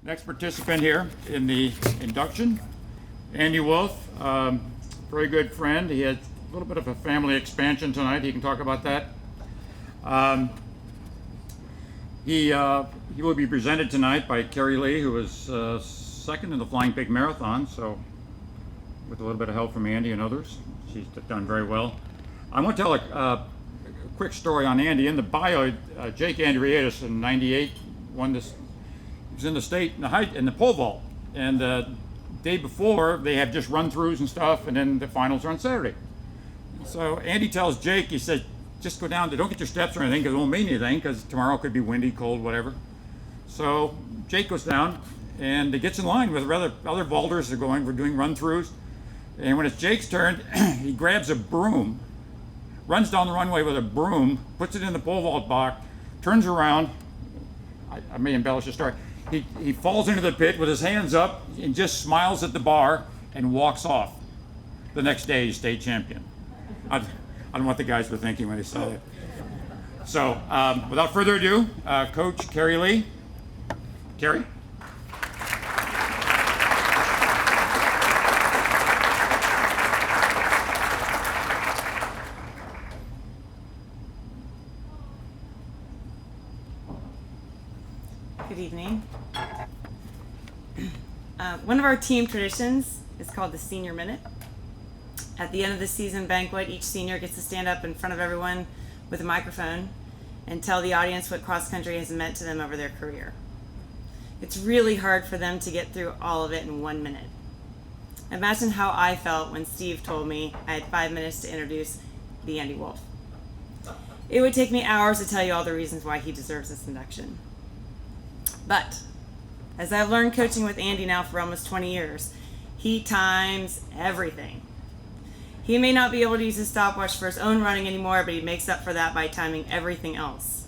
Next participant here in the induction, Andy Wolf, very good friend. He had a little bit of a family expansion tonight. He can talk about that. He will be presented tonight by Carrie Lee, who was second in the Flying Pig Marathon, so with a little bit of help from Andy and others, she's done very well. I want to tell a quick story on Andy. In the bio, Jake Andreatis in '98 won this. He was in the state in the pole vault, and the day before they have just run-throughs and stuff, and then the finals are on Saturday. So Andy tells Jake, he said, just go down, don't get your steps or anything because it won't mean anything because tomorrow could be windy, cold, whatever. So Jake goes down and he gets in line with other vaulters that are going, we're doing run-throughs. And when it's Jake's turn, he grabs a broom, runs down the runway with a broom, puts it in the pole vault box, turns around. I may embellish the story. He falls into the pit with his hands up and just smiles at the bar and walks off. The next day, he's state champion. I don't know what the guys were thinking when they saw that. So, without further ado, Coach Carrie Lee. Carrie? Good evening. One of our team traditions is called the Senior Minute. At the end of the season banquet, each senior gets to stand up in front of everyone with a microphone and tell the audience what cross country has meant to them over their career. It's really hard for them to get through all of it in 1 minute. Imagine how I felt when Steve told me I had 5 minutes to introduce the Andy Wolf. It would take me hours to tell you all the reasons why he deserves this induction. But as I've learned coaching with Andy now for almost 20 years, he times everything. He may not be able to use his stopwatch for his own running anymore, but he makes up for that by timing everything else.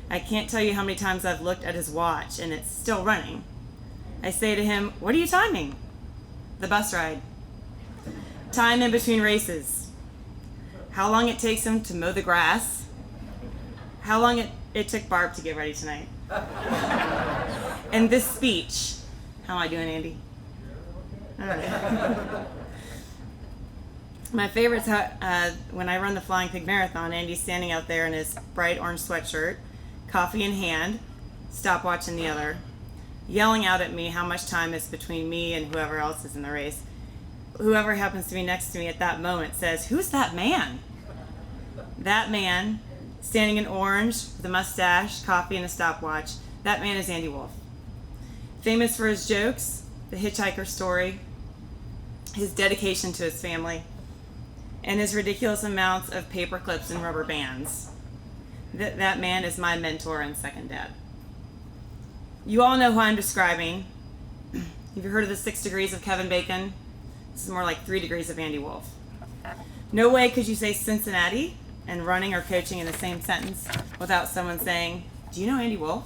I can't tell you how many times I've looked at his watch and it's still running. I say to him, "What are you timing?" "The bus ride." Time in between races. How long it takes him to mow the grass. How long it took Barb to get ready tonight. And this speech. How am I doing, Andy? All right. My favorite's when I run the Flying Pig Marathon, Andy's standing out there in his bright orange sweatshirt, coffee in hand, stopwatch in the other, yelling out at me how much time is between me and whoever else is in the race. Whoever happens to be next to me at that moment says, "Who's that man?" That man, standing in orange with a mustache, coffee, and a stopwatch, that man is Andy Wolf. Famous for his jokes, the hitchhiker story, his dedication to his family, and his ridiculous amounts of paper clips and rubber bands. That man is my mentor and second dad. You all know who I'm describing. Have you heard of the 6 degrees of Kevin Bacon? This is more like 3 degrees of Andy Wolf. No way could you say Cincinnati and running or coaching in the same sentence without someone saying, "Do you know Andy Wolf?"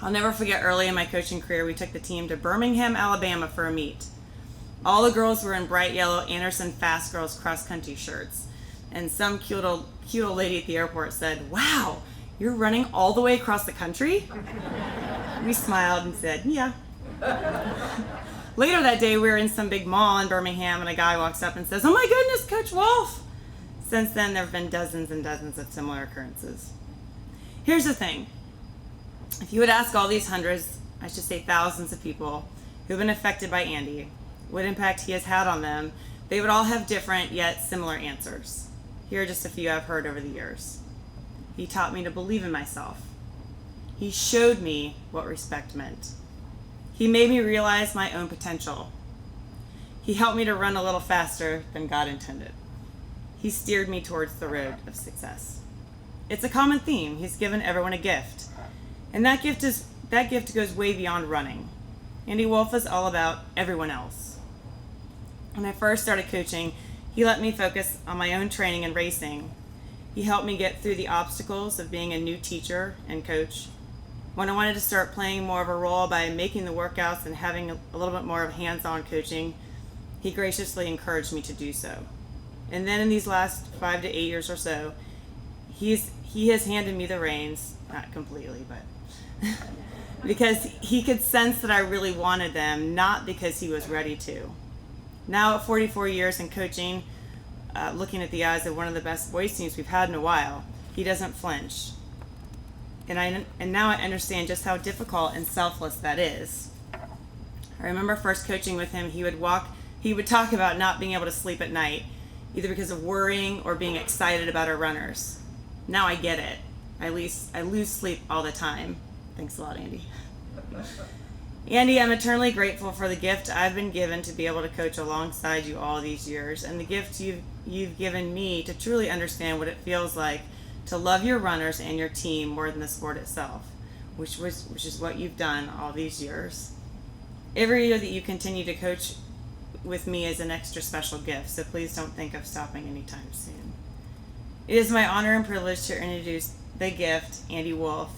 I'll never forget early in my coaching career, we took the team to Birmingham, Alabama for a meet. All the girls were in bright yellow Anderson Fast Girls cross-country shirts. And some cute old lady at the airport said, "Wow, you're running all the way across the country?" We smiled and said, "Yeah." Later that day, we were in some big mall in Birmingham, and a guy walks up and says, "Oh my goodness, Coach Wolf." Since then, there have been dozens and dozens of similar occurrences. Here's the thing. If you would ask all these hundreds, I should say thousands of people who have been affected by Andy, what impact he has had on them, they would all have different yet similar answers. Here are just a few I've heard over the years. He taught me to believe in myself. He showed me what respect meant. He made me realize my own potential. He helped me to run a little faster than God intended. He steered me towards the road of success. It's a common theme. He's given everyone a gift. And that gift goes way beyond running. Andy Wolf is all about everyone else. When I first started coaching, he let me focus on my own training and racing. He helped me get through the obstacles of being a new teacher and coach. When I wanted to start playing more of a role by making the workouts and having a little bit more of hands-on coaching, he graciously encouraged me to do so. And then in these last 5 to 8 years or so, he has handed me the reins not completely, but because he could sense that I really wanted them, not because he was ready to. Now at 44 years in coaching, looking at the eyes of one of the best boys teams we've had in a while, he doesn't flinch. And now I understand just how difficult and selfless that is. I remember first coaching with him, he would talk about not being able to sleep at night, either because of worrying or being excited about our runners. Now I get it. I lose sleep all the time. Thanks a lot, Andy. Andy, I'm eternally grateful for the gift I've been given to be able to coach alongside you all these years, and the gift you've given me to truly understand what it feels like to love your runners and your team more than the sport itself, which is what you've done all these years. Every year that you continue to coach with me is an extra special gift, so please don't think of stopping anytime soon. It is my honor and privilege to introduce the gift, Andy Wolf.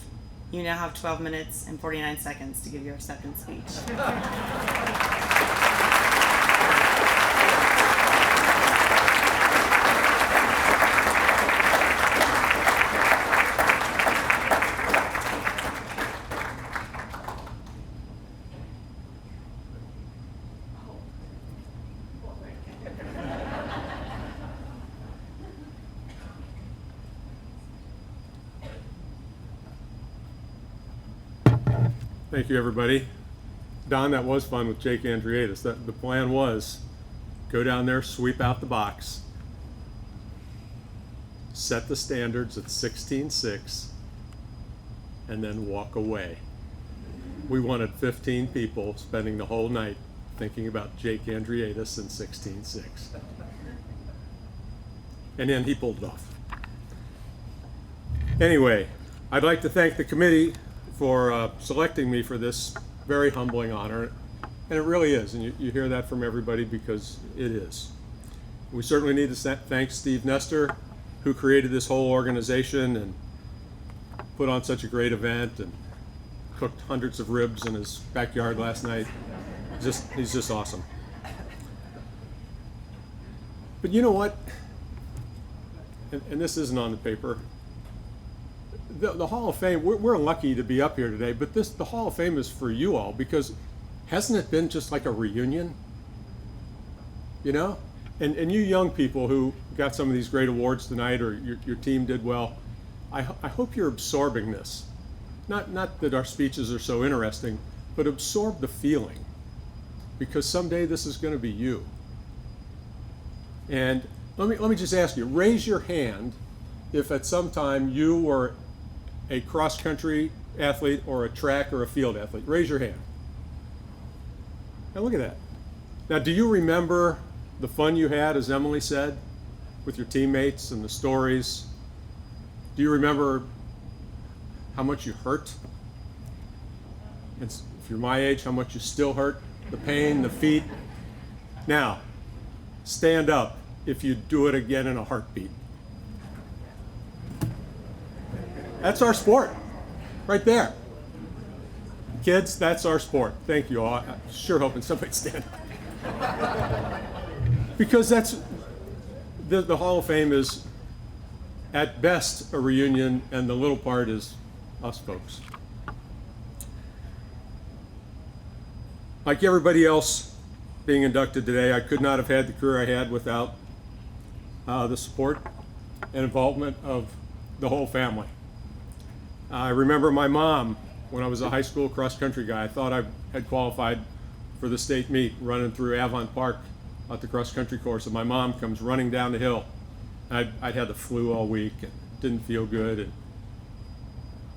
You now have 12 minutes and 49 seconds to give your acceptance speech. Thank you, everybody. Don, that was fun with Jake Andreatis. The plan was go down there, sweep out the box, set the standards at 16.6, and then walk away. We wanted 15 people spending the whole night thinking about Jake Andreatis and 16.6. And then he pulled it off. Anyway, I'd like to thank the committee for selecting me for this very humbling honor, and it really is, and you hear that from everybody because it is. We certainly need to thank Steve Nestor, who created this whole organization and put on such a great event and cooked hundreds of ribs in his backyard last night. He's just awesome. But you know what? And this isn't on the paper. The Hall of Fame, we're lucky to be up here today, but the Hall of Fame is for you all, because hasn't it been just like a reunion? You know? And you young people who got some of these great awards tonight, or your team did well, I hope you're absorbing this. Not that our speeches are so interesting, but absorb the feeling, because someday this is going to be you. And let me just ask you, raise your hand if at some time you were a cross-country athlete or a track or a field athlete. Raise your hand. Now look at that. Now, do you remember the fun you had, as Emily said, with your teammates and the stories? Do you remember how much you hurt? And if you're my age, how much you still hurt? The pain, the feet. Now, stand up if you do it again in a heartbeat. That's our sport, right there. Kids, that's our sport. Thank you all. I'm sure hoping somebody'd stand up. Because that's, the Hall of Fame is at best a reunion, and the little part is us folks. Like everybody else being inducted today, I could not have had the career I had without the support and involvement of the whole family. I remember my mom, when I was a high school cross-country guy, I thought I had qualified for the state meet running through Avon Park at the cross-country course, and my mom comes running down the hill. I'd had the flu all week and didn't feel good, and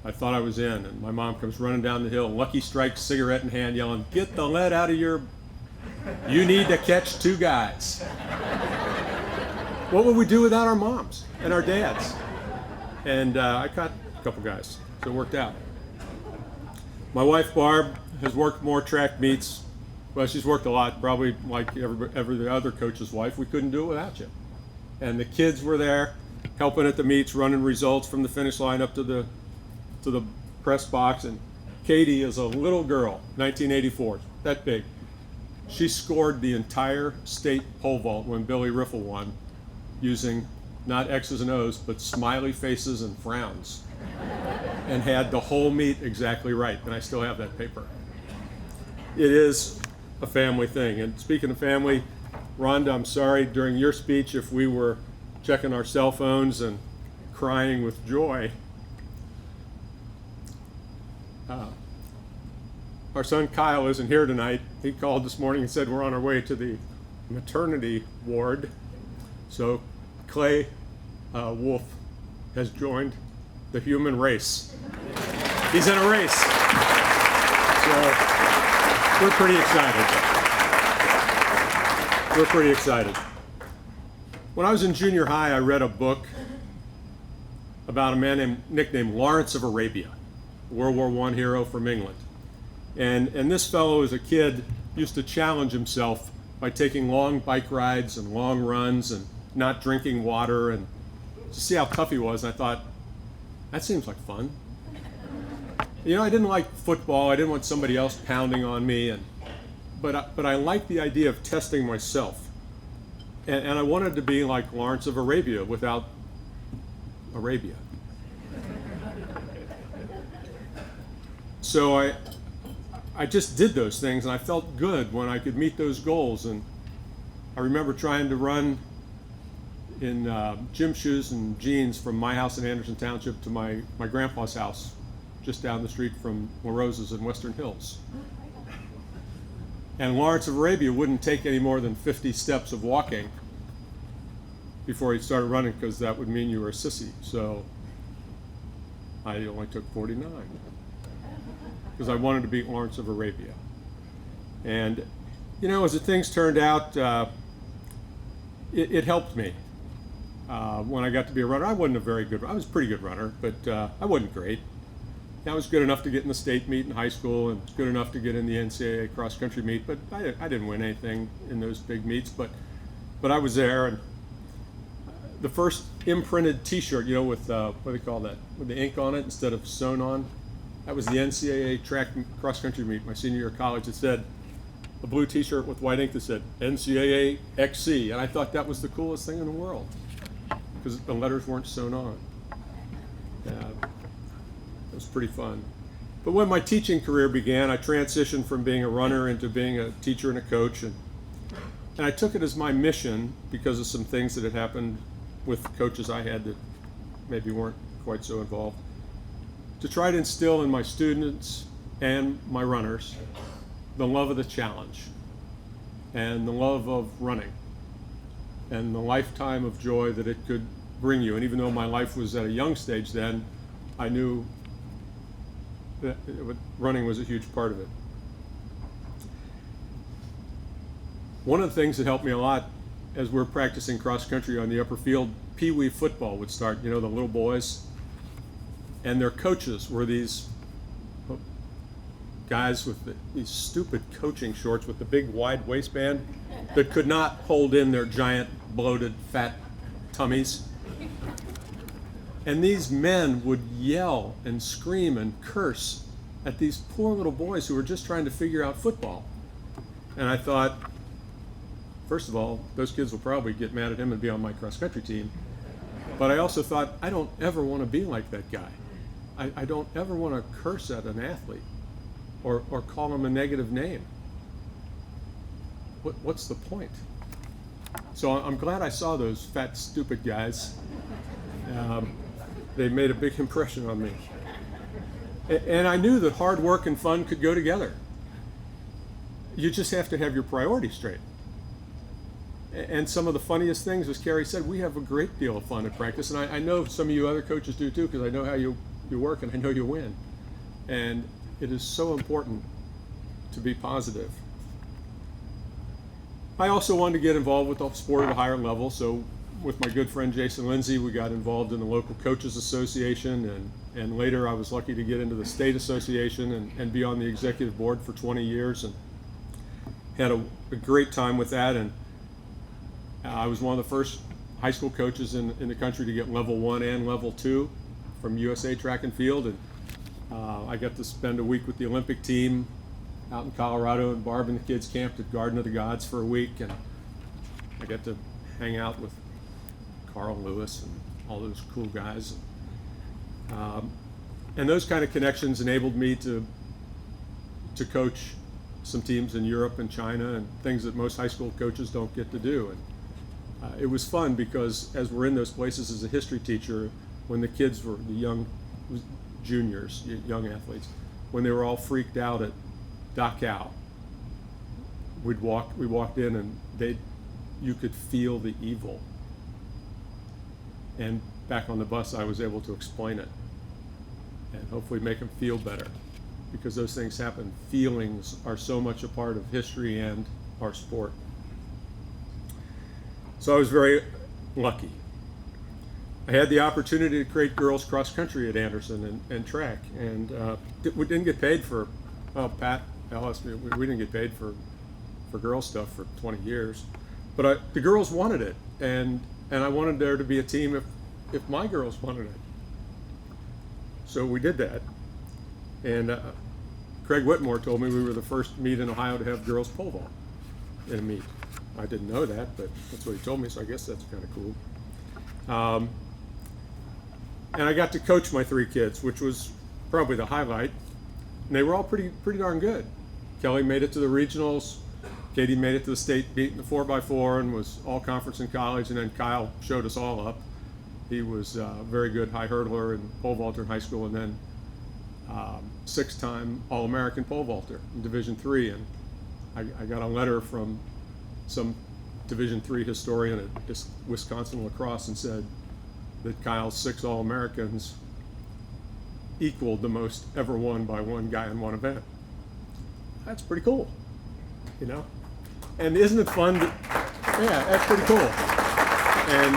I thought I was in, and my mom comes running down the hill, Lucky Strike, cigarette in hand, yelling, "Get the lead out of your, you need to catch two guys." What would we do without our moms and our dads? And I caught a couple guys, so it worked out. My wife Barb has worked more track meets. Well, she's worked a lot, probably like every other coach's wife. We couldn't do it without you. And the kids were there, helping at the meets, running results from the finish line up to the press box. And Katie is a little girl, 1984, that big. She scored the entire state pole vault when Billy Riffle won, using not X's and O's, but smiley faces and frowns. and had the whole meat exactly right, and I still have that paper. It is a family thing. And speaking of family, Rhonda, I'm sorry during your speech if we were checking our cell phones and crying with joy. Our son Kyle isn't here tonight. He called this morning and said we're on our way to the maternity ward. So Clay Wolf has joined the human race. He's in a race. So we're pretty excited. We're pretty excited. When I was in junior high, I read a book about a man nicknamed Lawrence of Arabia, World War I hero from England. And this fellow, as a kid, used to challenge himself by taking long bike rides and long runs and not drinking water, and to see how tough he was. And I thought, that seems like fun. You know, I didn't like football. I didn't want somebody else pounding on me, but I liked the idea of testing myself. And I wanted to be like Lawrence of Arabia without Arabia. So I just did those things, and I felt good when I could meet those goals. And I remember trying to run in gym shoes and jeans from my house in Anderson Township to my grandpa's house just down the street from La Rosa's in Western Hills. And Lawrence of Arabia wouldn't take any more than 50 steps of walking before he started running, because that would mean you were a sissy. So I only took 49 because I wanted to beat Lawrence of Arabia. And you know, as the things turned out, it helped me. When I got to be a runner, I wasn't a very good. I was a pretty good runner, but I wasn't great. I was good enough to get in the state meet in high school, and good enough to get in the NCAA cross country meet. But I didn't win anything in those big meets. But I was there, and the first imprinted T-shirt, you know, with what do they call that? With the ink on it instead of sewn on. That was the NCAA track cross country meet my senior year of college. It said a blue T-shirt with white ink that said NCAA XC, and I thought that was the coolest thing in the world because the letters weren't sewn on. It was pretty fun. But when my teaching career began, I transitioned from being a runner into being a teacher and a coach, and I took it as my mission, because of some things that had happened with coaches I had that maybe weren't quite so involved, to try to instill in my students and my runners the love of the challenge and the love of running and the lifetime of joy that it could bring you. And even though my life was at a young stage then, I knew that running was a huge part of it. One of the things that helped me a lot as we're practicing cross country on the upper field, Pee Wee football would start, you know, the little boys. And their coaches were these guys with these stupid coaching shorts with the big wide waistband that could not hold in their giant, bloated, fat tummies. And these men would yell and scream and curse at these poor little boys who were just trying to figure out football. And I thought, first of all, those kids will probably get mad at him and be on my cross-country team. But I also thought, I don't ever want to be like that guy. I don't ever want to curse at an athlete or call him a negative name. What's the point? So I'm glad I saw those fat, stupid guys. They made a big impression on me. And I knew that hard work and fun could go together. You just have to have your priorities straight. And some of the funniest things, as Carrie said, we have a great deal of fun at practice. And I know some of you other coaches do too, because I know how you work and I know you win. And it is so important to be positive. I also wanted to get involved with the sport at a higher level. So with my good friend Jason Lindsay, we got involved in the local coaches association, and later I was lucky to get into the state association and be on the executive board for 20 years, and had a great time with that. And I was one of the first high school coaches in the country to get level 1 and level 2 from USA Track and Field, and I got to spend a week with the Olympic team out in Colorado, and Barb and the kids camped at Garden of the Gods for a week, and I got to hang out with Carl Lewis and all those cool guys. And those kind of connections enabled me to coach some teams in Europe and China and things that most high school coaches don't get to do. And it was fun because as we're in those places as a history teacher, when the kids were the young juniors, young athletes, when they were all freaked out at Dachau, we walked in and you could feel the evil. And back on the bus, I was able to explain it and hopefully make them feel better, because those things happen. Feelings are so much a part of history and our sport. So I was very lucky. I had the opportunity to create girls cross country at Anderson and track, and we didn't get paid for, Pat Ellis, we didn't get paid for girls stuff for 20 years, but the girls wanted it, and I wanted there to be a team if my girls wanted it. So we did that, and Craig Whitmore told me we were the first meet in Ohio to have girls pole vault in a meet. I didn't know that, but that's what he told me, so I guess that's kind of cool. And I got to coach my 3 kids, which was probably the highlight. And they were all pretty darn good. Kelly made it to the regionals. Katie made it to the state meet in the 4x4 and was all conference in college. And then Kyle showed us all up. He was a very good high hurdler and pole vaulter in high school, and then 6-time All-American pole vaulter in Division III. And I got a letter from some Division III historian at Wisconsin lacrosse and said that Kyle's 6 All-Americans equaled the most ever won by one guy in one event. That's pretty cool, you know? And isn't it fun? Yeah, that's pretty cool. And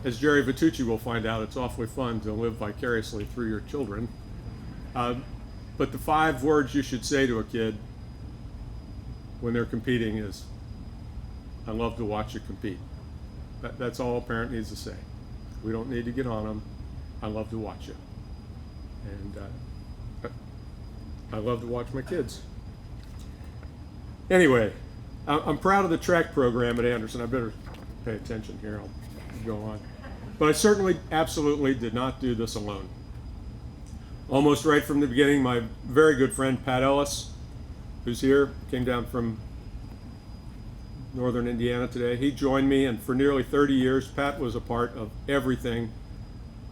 as Jerry Vitucci will find out, it's awfully fun to live vicariously through your children. But the 5 words you should say to a kid when they're competing is, I love to watch you compete. That's all a parent needs to say. We don't need to get on them. I love to watch you. And I love to watch my kids. Anyway, I'm proud of the track program at Anderson. I better pay attention here. I'll go on. But I certainly, absolutely did not do this alone. Almost right from the beginning, my very good friend Pat Ellis, who's here, came down from Northern Indiana today. He joined me, and for nearly 30 years, Pat was a part of everything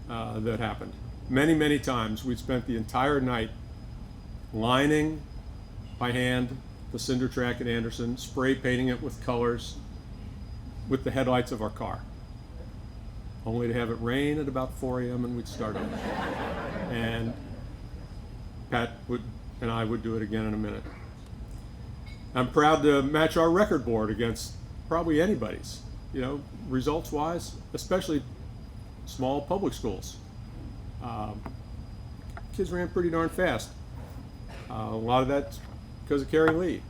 that happened. Many, many times we spent the entire night lining by hand the cinder track at Anderson, spray painting it with colors with the headlights of our car, only to have it rain at about 4 a.m. and we'd start over. And Pat and I would do it again in a minute. I'm proud to match our record board against probably anybody's, you know, results-wise, especially small public schools. Kids ran pretty darn fast. A lot of that's because of Carrie Lee.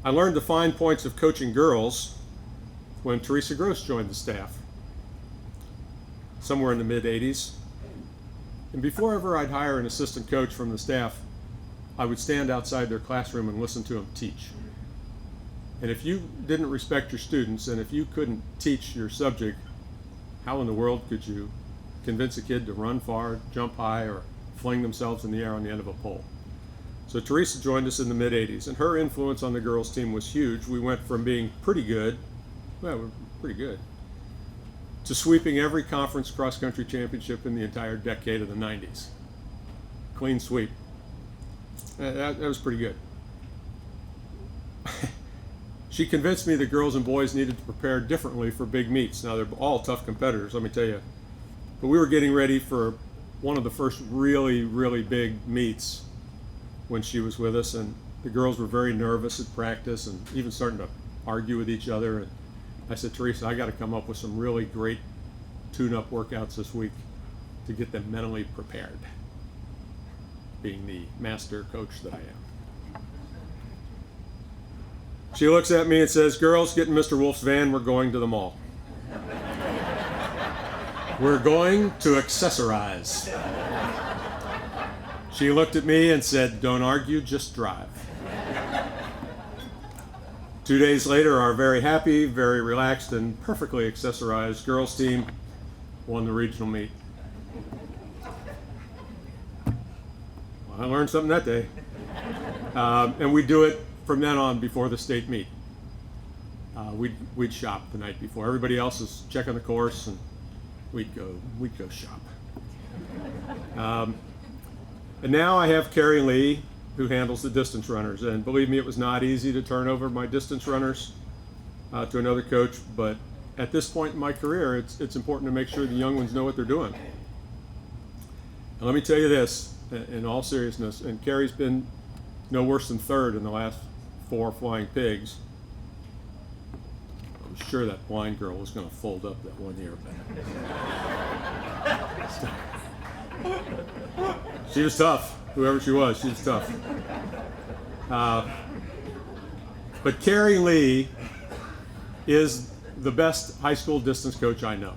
I learned the fine points of coaching girls when Teresa Gross joined the staff, somewhere in the mid-'80s. And before ever I'd hire an assistant coach from the staff, I would stand outside their classroom and listen to them teach. And if you didn't respect your students, and if you couldn't teach your subject, how in the world could you convince a kid to run far, jump high, or fling themselves in the air on the end of a pole? So Teresa joined us in the mid-'80s, and her influence on the girls' team was huge. We went from being pretty good, well, we're pretty good, to sweeping every conference cross-country championship in the entire decade of the 90s. Clean sweep. That was pretty good. She convinced me that girls and boys needed to prepare differently for big meets. Now, they're all tough competitors, let me tell you. But we were getting ready for one of the first really, really big meets when she was with us, and the girls were very nervous at practice and even starting to argue with each other. And I said, Teresa, I got to come up with some really great tune-up workouts this week to get them mentally prepared, being the master coach that I am. She looks at me and says, girls, get in Mr. Wolf's van, we're going to the mall. We're going to accessorize. She looked at me and said, don't argue, just drive. 2 days later, our very happy, very relaxed, and perfectly accessorized girls team won the regional meet. Well, I learned something that day. And we do it from then on before the state meet. We'd shop the night before. Everybody else is checking the course, and we'd go shop. And now I have Carrie Lee, who handles the distance runners. And believe me, it was not easy to turn over my distance runners to another coach. But at this point in my career, it's important to make sure the young ones know what they're doing. And let me tell you this, in all seriousness, and Carrie's been no worse than third in the last 4 flying pigs. I'm sure that blind girl was going to fold up that one year. She was tough. Whoever she was tough. But Carrie Lee is the best high school distance coach I know.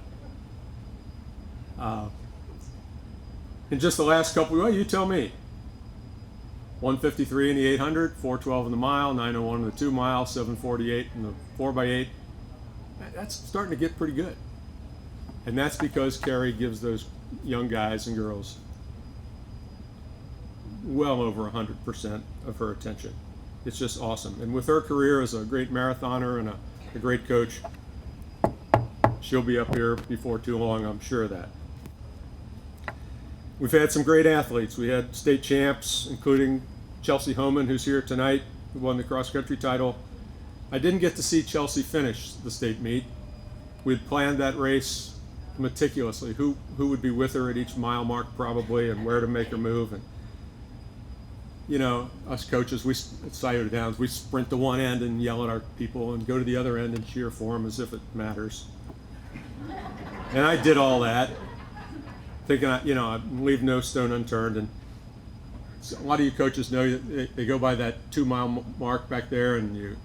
In just the last couple, well, you tell me. 153 in the 800, 412 in the mile, 901 in the 2 mile, 748 in the 4x8. That's starting to get pretty good. And that's because Carrie gives those young guys and girls well over 100% of her attention. It's just awesome. And with her career as a great marathoner and a great coach, she'll be up here before too long, I'm sure of that. We've had some great athletes. We had state champs, including Chelsea Homan, who's here tonight, who won the cross-country title. I didn't get to see Chelsea finish the state meet. We'd planned that race meticulously, who would be with her at each mile mark probably, and where to make her move. And you know, us coaches, we at Scioto Downs, we sprint to one end and yell at our people and go to the other end and cheer for them as if it matters. And I did all that, thinking, I'd leave no stone unturned. And so a lot of you coaches know they go by that 2 mile mark back there, and you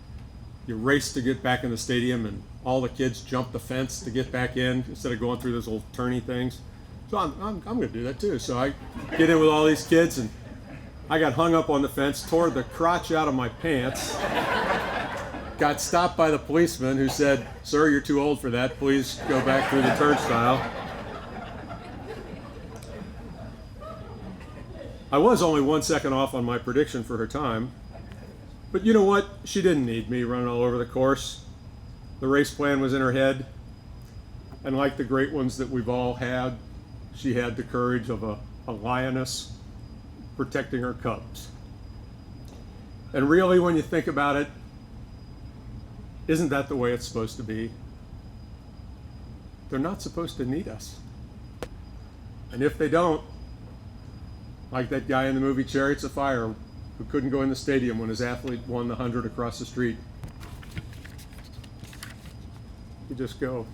race to get back in the stadium, and all the kids jump the fence to get back in instead of going through those little turny things. So I'm going to do that too. So I get in with all these kids, and I got hung up on the fence, tore the crotch out of my pants, got stopped by the policeman who said, "Sir, you're too old for that. Please go back through the turnstile." I was only 1 second off on my prediction for her time, but you know what? She didn't need me running all over the course. The race plan was in her head, and like the great ones that we've all had, she had the courage of a lioness protecting her cubs. And really, when you think about it, isn't that the way it's supposed to be? They're not supposed to need us. And if they don't, like that guy in the movie Chariots of Fire who couldn't go in the stadium when his athlete won the 100 across the street, you just go,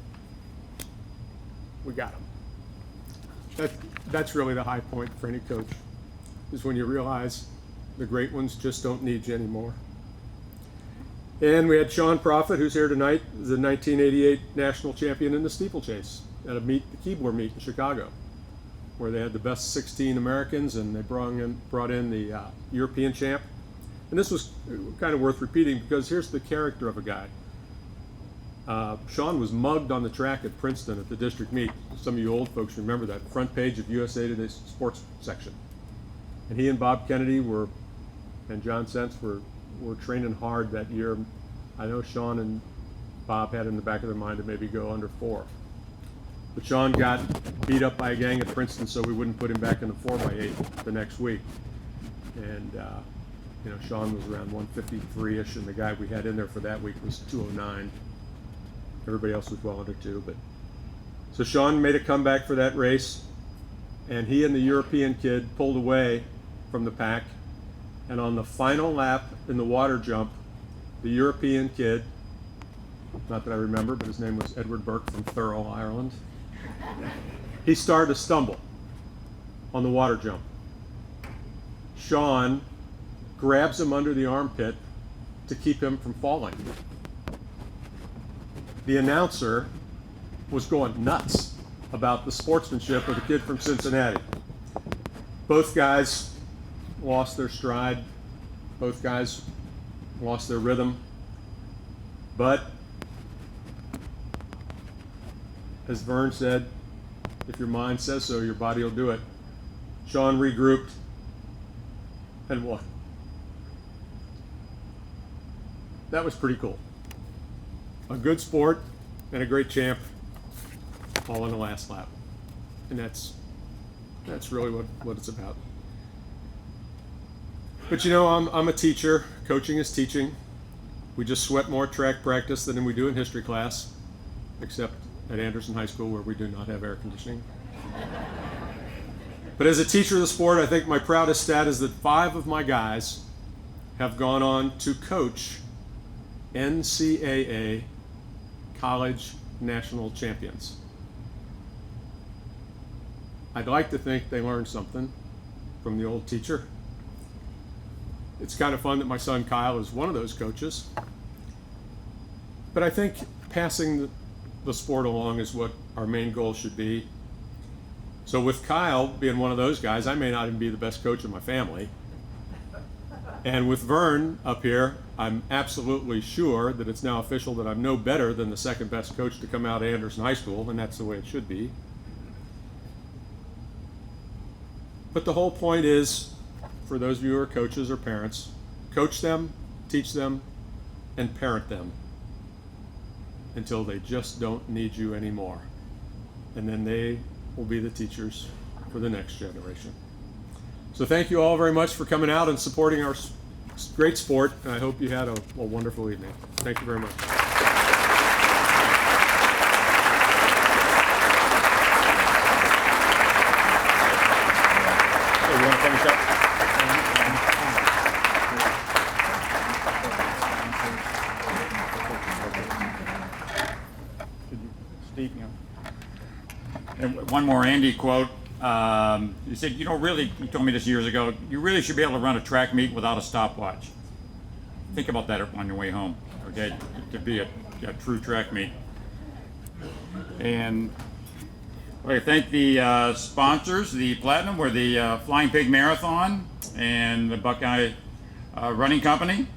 we got him. That's really the high point for any coach, is when you realize the great ones just don't need you anymore. And we had Sean Prophet, who's here tonight, the 1988 national champion in the steeplechase at a meet, the Keebler meet in Chicago, where they had the best 16 Americans, and they brought in the European champ. And this was kind of worth repeating, because here's the character of a guy. Sean was mugged on the track at Princeton at the district meet. Some of you old folks remember that front page of USA Today's sports section. And he and Bob Kennedy and John Sense were training hard that year. I know Sean and Bob had in the back of their mind to maybe go under 4. But Sean got beat up by a gang at Princeton, so we wouldn't put him back in the 4x8 the next week. And Sean was around 153-ish, and the guy we had in there for that week was 209. Everybody else was well under 2. So Sean made a comeback for that race, and he and the European kid pulled away from the pack. And on the final lap in the water jump, the European kid, not that I remember, but his name was Edward Burke from Thurrow, Ireland, he started to stumble on the water jump. Sean grabs him under the armpit to keep him from falling. The announcer was going nuts about the sportsmanship of the kid from Cincinnati. Both guys lost their stride. Both guys lost their rhythm. But as Vern said, if your mind says so, your body will do it. Sean regrouped and won. That was pretty cool. A good sport and a great champ all in the last lap. And that's really what it's about. But you know, I'm a teacher. Coaching is teaching. We just sweat more track practice than we do in history class, except at Anderson High School where we do not have air conditioning. But as a teacher of the sport, I think my proudest stat is that 5 of my guys have gone on to coach NCAA college national champions. I'd like to think they learned something from the old teacher. It's kind of fun that my son Kyle is one of those coaches. But I think passing the sport along is what our main goal should be. So with Kyle being one of those guys, I may not even be the best coach in my family. And with Vern up here, I'm absolutely sure that it's now official that I'm no better than the second best coach to come out of Anderson High School, and that's the way it should be. But the whole point is, for those of you who are coaches or parents, coach them, teach them, and parent them until they just don't need you anymore. And then they will be the teachers for the next generation. So thank you all very much for coming out and supporting our great sport. And I hope you had a wonderful evening. Thank you very much. So you want to finish up? Steve, you know. And one more Andy quote. He said, you know, really, he told me this years ago, you really should be able to run a track meet without a stopwatch. Think about that on your way home, okay, to be a true track meet. And I thank the sponsors. The Platinum were the Flying Pig Marathon and the Buckeye Running Company,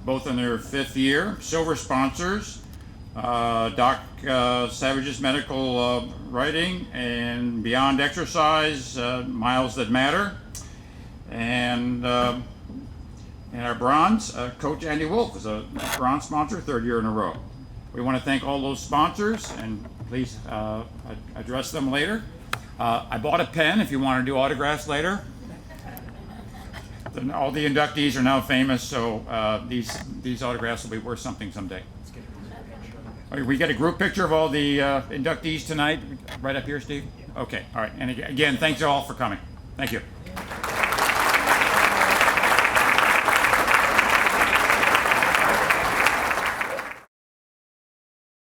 both in their 5th year. Silver sponsors, Doc Savage's Medical Writing and Beyond Exercise, Miles That Matter, and our bronze, Coach Andy Wolf is a bronze sponsor, 3rd year in a row. We want to thank all those sponsors, and please address them later. I bought a pen if you want to do autographs later. All the inductees are now famous, so these autographs will be worth something someday. We get a group picture of all the inductees tonight, right up here, Steve? Okay, all right. And again, thanks all for coming. Thank you.